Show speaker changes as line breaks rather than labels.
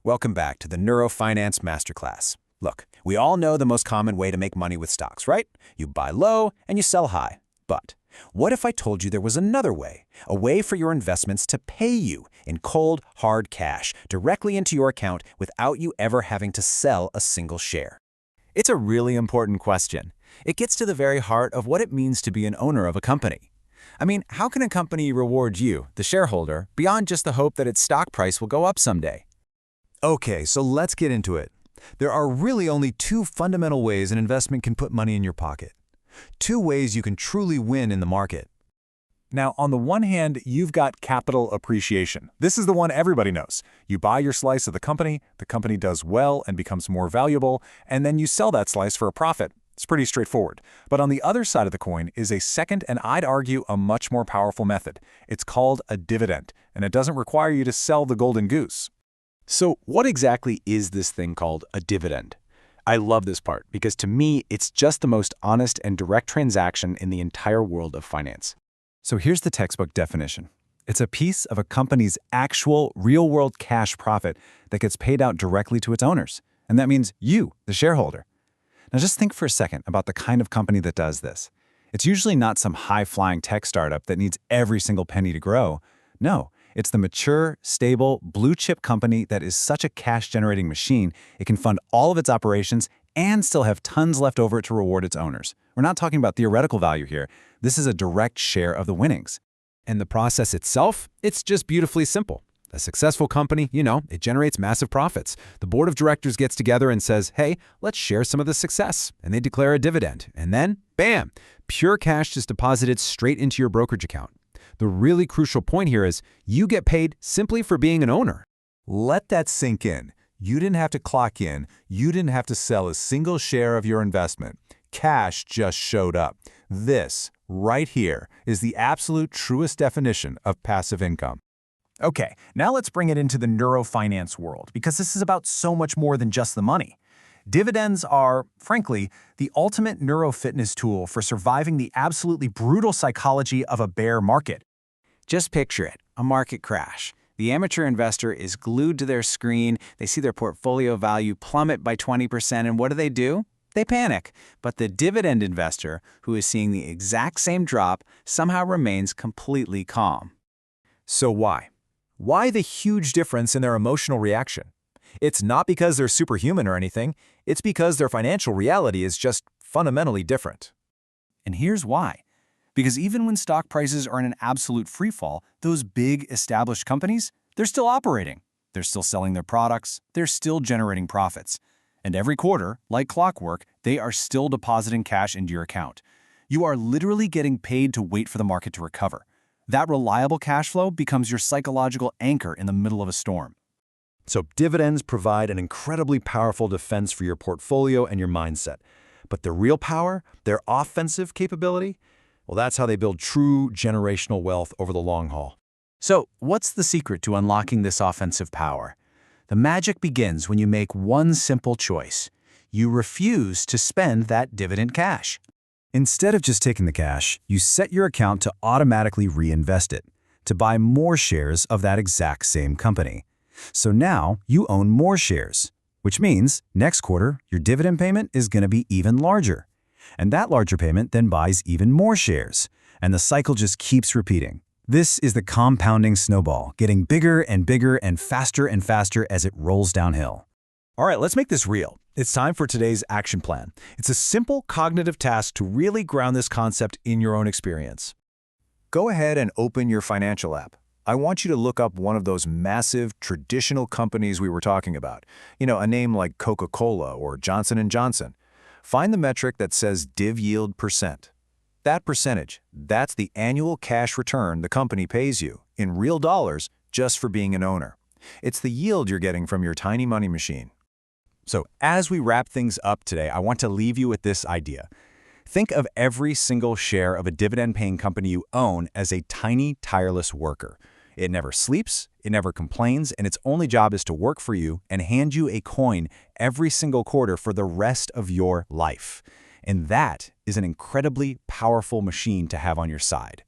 Welcome back to the Neuro Finance Masterclass. Look, we all know the most common way to make money with stocks, right? You buy low and you sell high. But what if I told you there was another way, a way for your investments to pay you in cold, hard cash directly into your account without you ever having to sell a single share? It's a really important question. It gets to the very heart of what it means to be an owner of a company. I mean, how can a company reward you, the shareholder, beyond just the hope that its stock price will go up someday?
Okay, so let's get into it. There are really only two fundamental ways an investment can put money in your pocket. Two ways you can truly win in the market.
Now, on the one hand, you've got capital appreciation. This is the one everybody knows. You buy your slice of the company does well and becomes more valuable, and then you sell that slice for a profit. It's pretty straightforward. But on the other side of the coin is a second, and I'd argue a much more powerful method. It's called a dividend, and it doesn't require you to sell the golden goose.
So what exactly is this thing called a dividend? I love this part because to me, it's just the most honest and direct transaction in the entire world of finance.
So here's the textbook definition. It's a piece of a company's actual real-world cash profit that gets paid out directly to its owners. And that means you, the shareholder. Now just think for a second about the kind of company that does this. It's usually not some high-flying tech startup that needs every single penny to grow. No. It's the mature, stable, blue-chip company that is such a cash-generating machine, it can fund all of its operations and still have tons left over to reward its owners. We're not talking about theoretical value here. This is a direct share of the winnings. And the process itself, it's just beautifully simple. A successful company, it generates massive profits. The board of directors gets together and says, hey, let's share some of the success. And they declare a dividend. And then, bam, pure cash is deposited straight into your brokerage account. The really crucial point here is you get paid simply for being an owner. Let that sink in. You didn't have to clock in. You didn't have to sell a single share of your investment. Cash just showed up. This, right here, is the absolute truest definition of passive income.
Okay, now let's bring it into the neurofinance world, because this is about so much more than just the money. Dividends are, frankly, the ultimate neurofitness tool for surviving the absolutely brutal psychology of a bear market.
Just picture it, a market crash. The amateur investor is glued to their screen, they see their portfolio value plummet by 20%, and what do? They panic. But the dividend investor, who is seeing the exact same drop, somehow remains completely calm.
So why? Why the huge difference in their emotional reaction? It's not because they're superhuman or anything, it's because their financial reality is just fundamentally different.
And here's why. Because even when stock prices are in an absolute freefall, those big established companies, they're still operating. They're still selling their products, they're still generating profits. And every quarter, like clockwork, they are still depositing cash into your account. You are literally getting paid to wait for the market to recover. That reliable cash flow becomes your psychological anchor in the middle of a storm.
So dividends provide an incredibly powerful defense for your portfolio and your mindset. But their real power, their offensive capability, well, that's how they build true generational wealth over the long haul.
So, what's the secret to unlocking this offensive power? The magic begins when you make one simple choice. You refuse to spend that dividend cash.
Instead of just taking the cash, you set your account to automatically reinvest it, to buy more shares of that exact same company. So now you own more shares, which means next quarter, your dividend payment is going to be even larger. And that larger payment then buys even more shares. And the cycle just keeps repeating. This is the compounding snowball, getting bigger and faster as it rolls downhill. All right, let's make this real. It's time for today's action plan. It's a simple cognitive task to really ground this concept in your own experience. Go ahead and open your financial app. I want you to look up one of those massive traditional companies we were talking about. A name like Coca-Cola or Johnson & Johnson. Find the metric that says div yield %. That percentage, that's the annual cash return the company pays you, in real dollars, just for being an owner. It's the yield you're getting from your tiny money machine. So as we wrap things up today, I want to leave you with this idea. Think of every single share of a dividend-paying company you own as a tiny, tireless worker. It never sleeps, it never complains, and its only job is to work for you and hand you a coin every single quarter for the rest of your life. And that is an incredibly powerful machine to have on your side.